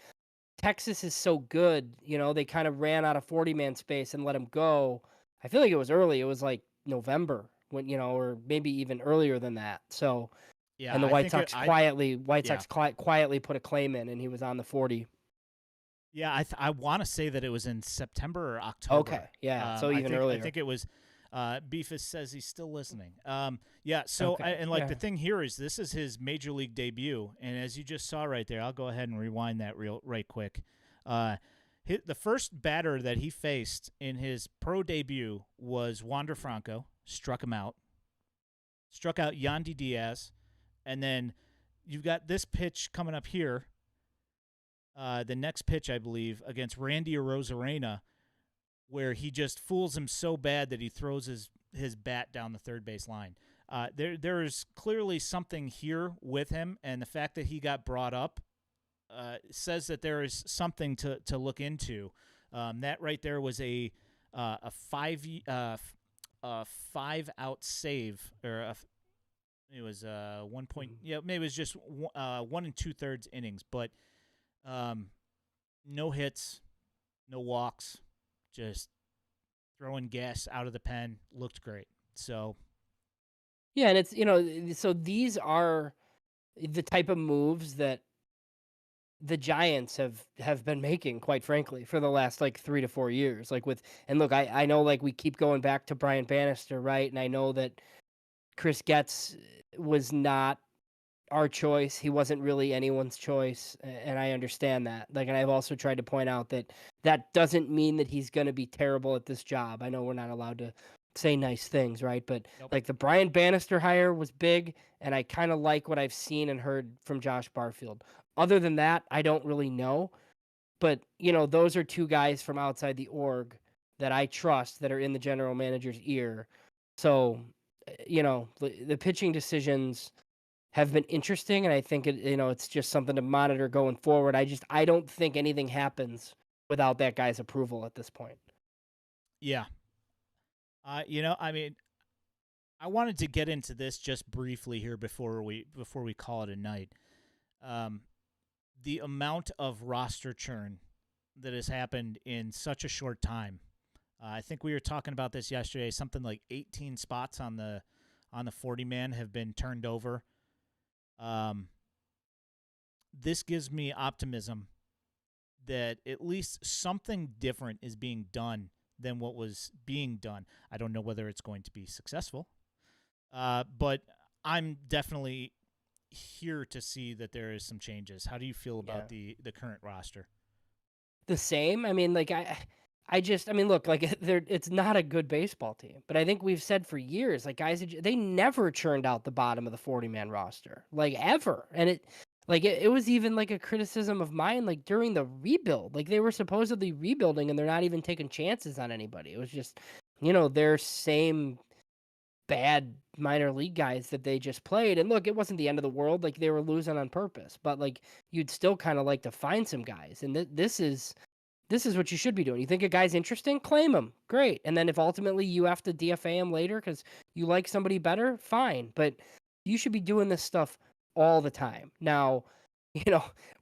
Texas is so good. They kind of ran out of 40-man space and let him go. I feel like it was early. It was like November when, or maybe even earlier than that. So, Yeah, and the I White think Sox yeah. quietly put a claim in, and he was on the 40. Yeah, I want to say that it was in September or October. Okay, yeah, so even earlier. I think it was. Beefus says he's still listeing. Yeah. So Okay, the thing here is this is his major league debut, and as you just saw right there, I'll go ahead and rewind that right quick. The first batter that he faced in his pro debut was Wander Franco. Struck him out. Struck out Yandy Diaz, and then you've got this pitch coming up here. The next pitch, I believe, against Randy Arozarena, where he just fools him so bad that he throws his bat down the third base line. There is clearly something here with him, and the fact that he got brought up says that there is something to look into. That right there was a 5-out save, or it was 1 point. Yeah, maybe it was just 1 2/3 innings, but no hits, no walks, just throwing gas out of the pen. Looked great. So yeah, and it's so these are the type of moves that the Giants have been making, quite frankly, for the last like 3 to 4 years. Like and look, I know like we keep going back to Brian Bannister, right? And I know that Chris Getz was not our choice. He wasn't really anyone's choice, and I understand that. Like, and I've also tried to point out that that doesn't mean that he's going to be terrible at this job. I know we're not allowed to say nice things, right? But Nope. like the Brian Bannister hire was big, and I kind of like what I've seen and heard from Josh Barfield. Other than that, I don't really know. But, those are two guys from outside the org that I trust that are in the general manager's ear. So, the pitching decisions have been interesting, and I think it's just something to monitor going forward. I don't think anything happens without that guy's approval at this point. Yeah. I mean, I wanted to get into this just briefly here before we call it a night. The amount of roster churn that has happened in such a short time. I think we were talking about this yesterday. Something like 18 spots on the 40-man have been turned over. This gives me optimism that at least something different is being done than what was being done. I don't know whether it's going to be successful, but I'm definitely here to see that there is some changes. How do you feel about the current roster? The same. I mean, like look, like it's not a good baseball team, but I think we've said for years, like guys, they never churned out the bottom of the 40-man roster, like ever. And it was even like a criticism of mine, like during the rebuild, like they were supposedly rebuilding and they're not even taking chances on anybody. It was just, their same bad minor league guys that they just played. And look, it wasn't the end of the world. Like they were losing on purpose, but like you'd still kind of like to find some guys. And this is what you should be doing. You think a guy's interesting? Claim him. Great. And then if ultimately you have to DFA him later because you like somebody better, fine. But you should be doing this stuff all the time. Now,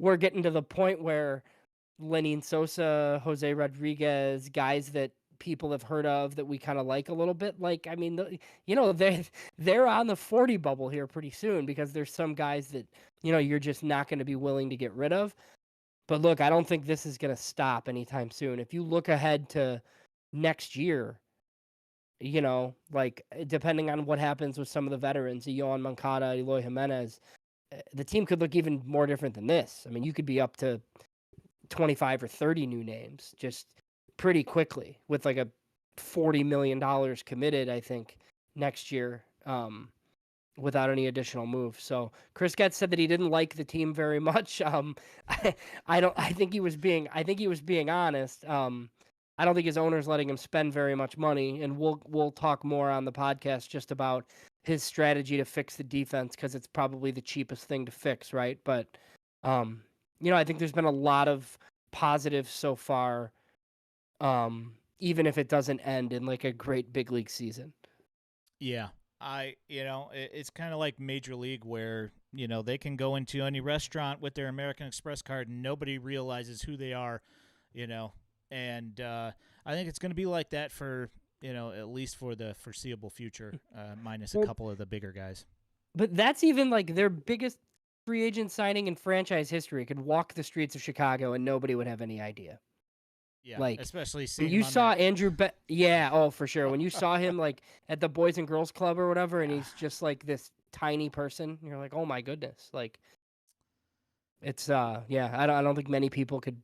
we're getting to the point where Lenin Sosa, Jose Rodriguez, guys that people have heard of that we kind of like a little bit. Like, I mean, they're on the 40 bubble here pretty soon because there's some guys that, you're just not going to be willing to get rid of. But look, I don't think this is going to stop anytime soon. If you look ahead to next year, like depending on what happens with some of the veterans, Yohan Moncada, Eloy Jimenez, the team could look even more different than this. I mean, you could be up to 25 or 30 new names just pretty quickly with like a $40 million committed, I think, next year. Without any additional moves. So Chris Getz said that he didn't like the team very much. I think he was being honest. I don't think his owner's letting him spend very much money, and we'll talk more on the podcast just about his strategy to fix the defense because it's probably the cheapest thing to fix, right? But I think there's been a lot of positives so far, even if it doesn't end in like a great big league season. Yeah. It's kind of like Major League where, they can go into any restaurant with their American Express card and nobody realizes who they are, and I think it's going to be like that for, at least for the foreseeable future, minus a couple of the bigger guys. But that's even like their biggest free agent signing in franchise history. Could walk the streets of Chicago and nobody would have any idea. Yeah, like especially seeing you saw Andrew. For sure. When you saw him like at the Boys and Girls Club or whatever, and he's just like this tiny person, you're like, oh my goodness, like it's I don't think many people could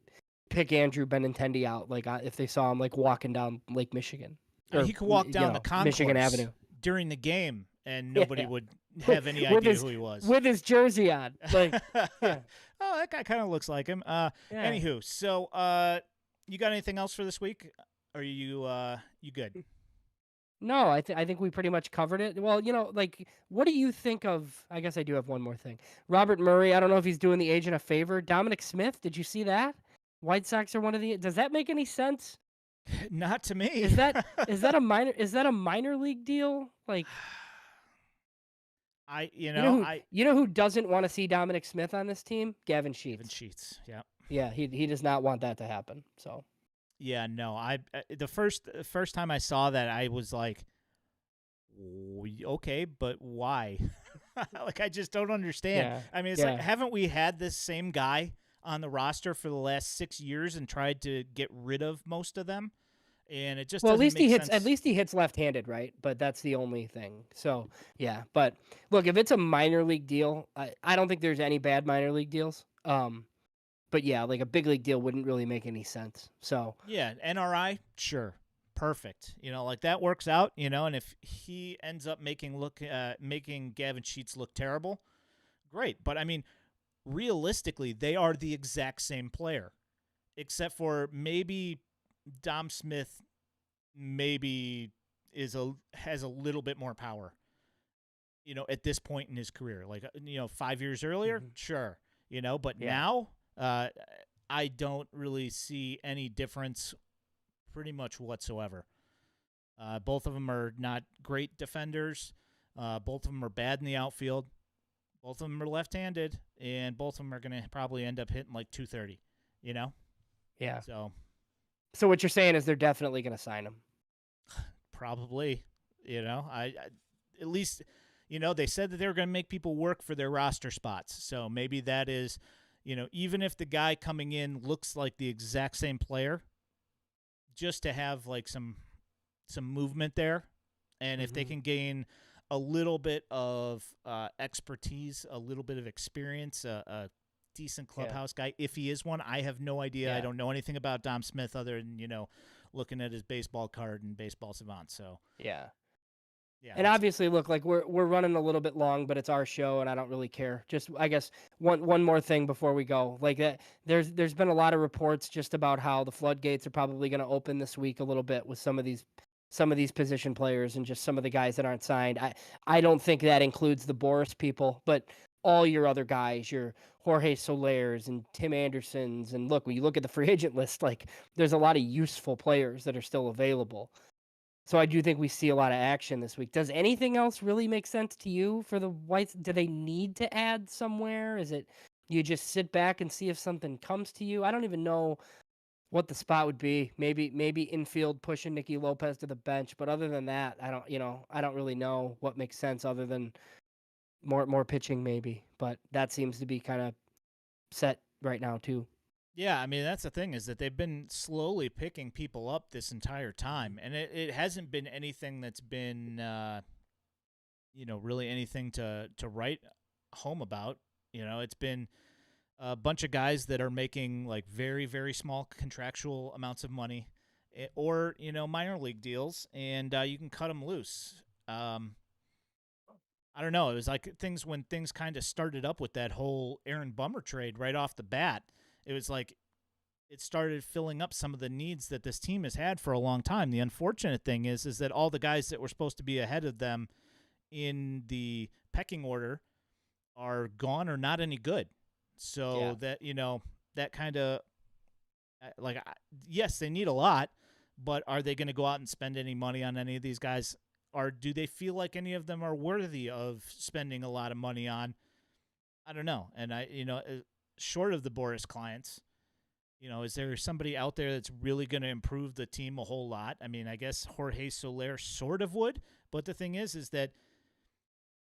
pick Andrew Benintendi out like if they saw him like walking down Lake Michigan. Or, he could walk down the concourse Michigan Avenue during the game, and nobody would have any idea who he was with his jersey on. Like, yeah. Oh, that guy kind of looks like him. Anywho, so you got anything else for this week? Are you good? No, I think we pretty much covered it. Well, like, what do you think of? I guess I do have one more thing. Robert Murray. I don't know if he's doing the agent a favor. Dominic Smith. Did you see that? White Sox are one of the. Does that make any sense? Not to me. Is that a minor league deal? Like, you know who doesn't want to see Dominic Smith on this team? Gavin Sheets. Gavin Sheets. Yeah. Yeah, he does not want that to happen. So. Yeah, no. The first time I saw that, I was like, okay, but why? Like, I just don't understand. Yeah. I mean, it's like, haven't we had this same guy on the roster for the last 6 years and tried to get rid of most of them? and it just Well, at doesn't least he make hits. At sense. least he hits left-handed, right? But that's the only thing. So yeah. But look, if it's a minor league deal, I don't think there's any bad minor league deals. But yeah, like a big league deal wouldn't really make any sense. So Yeah, NRI, sure, perfect. Like that works out. And if he ends up making Gavin Sheets look terrible, great. But I mean, realistically, they are the exact same player, except for maybe Dom Smith maybe has a little bit more power. At this point in his career, like 5 years earlier, sure. But yeah, now, I don't really see any difference, pretty much whatsoever. Both of them are not great defenders. Both of them are bad in the outfield. Both of them are left-handed, and both of them are going to probably end up hitting like 230. yeah. So So what you're saying is they're definitely going to sign him. probably, I at least, they said that they were going to make people work for their roster spots. So maybe that is, even if the guy coming in looks like the exact same player, just to have like some movement there, and if they can gain a little bit of expertise, a little bit of experience, a decent clubhouse guy, if he is one. I have no idea. I don't know anything about Dom Smith other than looking at his baseball card and Baseball Savant. So yeah. Yeah, And obviously, look, like we're running a little bit long, but it's our show, and I don't really care. Just, I guess, one more thing before we go, like that. There's been a lot of reports just about how the floodgates are probably going to open this week a little bit with some of these position players and just some of the guys that aren't signed. I don't think that includes the Boris people, but all your other guys, your Jorge Solers and Tim Andersons, and look, when you look at the free agent list, like there's a lot of useful players that are still available. So I do think we see a lot of action this week. Does anything else really make sense to you for the Whites? Do they need to add somewhere? Is it you just sit back and see if something comes to you? I don't even know what the spot would be. Maybe infield pushing Nicky Lopez to the bench, but other than that, I don't really know what makes sense other than more pitching maybe. But that seems to be kind of set right now too. Yeah, I mean, that's the thing, is that they've been slowly picking people up this entire time, and it hasn't been anything that's been really anything to write home about. It's been a bunch of guys that are making like very, very small contractual amounts of money, or minor league deals, and you can cut them loose. I don't know. It was like when things kind of started up with that whole Aaron Bummer trade right off the bat. It was like it started filling up some of the needs that this team has had for a long time. The unfortunate thing is that all the guys that were supposed to be ahead of them in the pecking order are gone or not any good. So that that kind of yes, they need a lot, but are they going to go out and spend any money on any of these guys? Or do they feel like any of them are worthy of spending a lot of money on? I don't know. And short of the Boris clients, is there somebody out there that's really going to improve the team a whole lot? I mean, I guess Jorge Soler sort of would, but the thing is that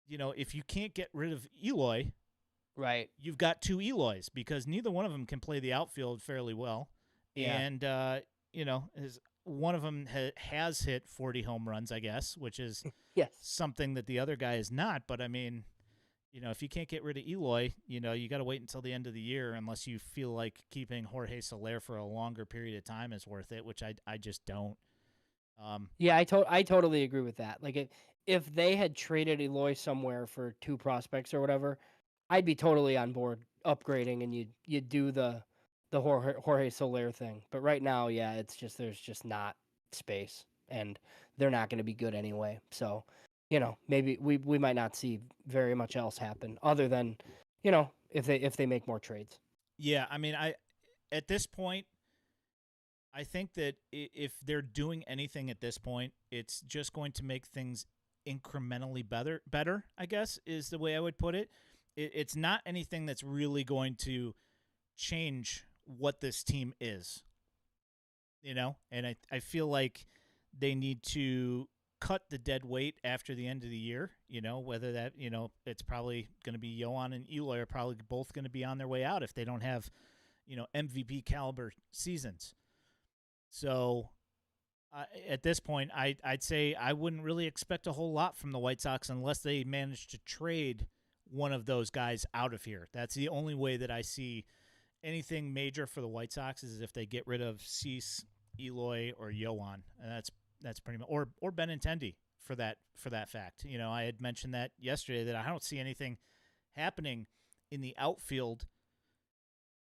if you can't get rid of Eloy, Right. you've got two Eloys, because neither one of them can play the outfield fairly well. Yeah. And one of them has hit 40 home runs, I guess, which is Yes. something that the other guy is not. But I mean, if you can't get rid of Eloy, you got to wait until the end of the year, unless you feel like keeping Jorge Soler for a longer period of time is worth it, which I just don't. Yeah, I totally agree with that. Like if they had traded Eloy somewhere for two prospects or whatever, I'd be totally on board upgrading, and you'd do the Jorge Soler thing. But right now, yeah, it's just there's just not space, and they're not going to be good anyway. So, maybe we might not see very much else happen other than, if they make more trades. Yeah, I mean, at this point, I think that if they're doing anything at this point, it's just going to make things incrementally better, I guess, is the way I would put it. It's not anything that's really going to change what this team is, and I feel like they need to cut the dead weight after the end of the year, whether that, it's probably going to be Yohan and Eloy are probably both going to be on their way out if they don't have, MVP caliber seasons. So At this point, I'd say I wouldn't really expect a whole lot from the White Sox unless they manage to trade one of those guys out of here. That's the only way that I see anything major for the White Sox is if they get rid of Cease, Eloy, or Yoan, and that's pretty much or Benintendi for that fact. You know, I had mentioned that yesterday that I don't see anything happening in the outfield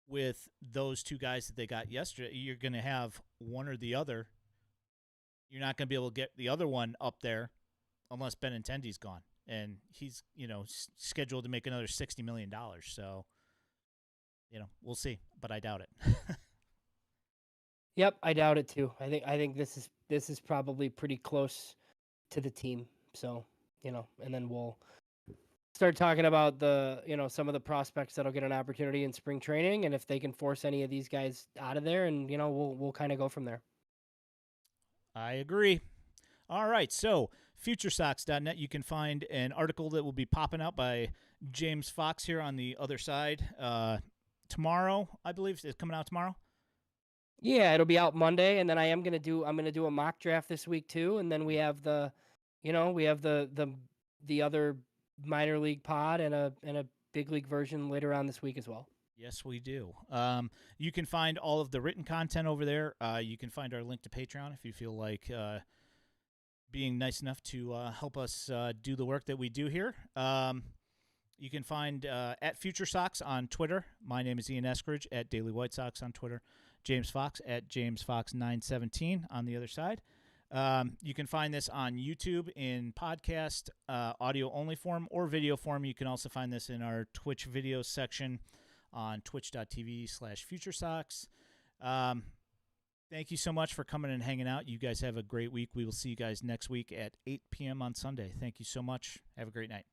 with those two guys that they got yesterday. You're going to have one or the other. You're not going to be able to get the other one up there unless Benintendi's gone, and he's scheduled to make another $60 million. So, we'll see, but I doubt it. Yep, I doubt it too. I think this is probably pretty close to the team. So, and then we'll start talking about the, some of the prospects that'll get an opportunity in spring training, and if they can force any of these guys out of there, and we'll kind of go from there. I agree. All right, so FutureSox.net, you can find an article that will be popping out by James Fox here on the other side tomorrow. I believe it's coming out tomorrow. Yeah, it'll be out Monday, and then I'm gonna do a mock draft this week too, and then we have the other minor league pod and a big league version later on this week as well. Yes, we do. You can find all of the written content over there. You can find our link to Patreon if you feel like being nice enough to help us do the work that we do here. You can find at FutureSox on Twitter. My name is Ian Eskridge at Daily White Sox on Twitter. James Fox at JamesFox917 on the other side. You can find this on YouTube in podcast, audio-only form, or video form. You can also find this in our Twitch video section on twitch.tv/FutureSox. Thank you so much for coming and hanging out. You guys have a great week. We will see you guys next week at 8 p.m. on Sunday. Thank you so much. Have a great night.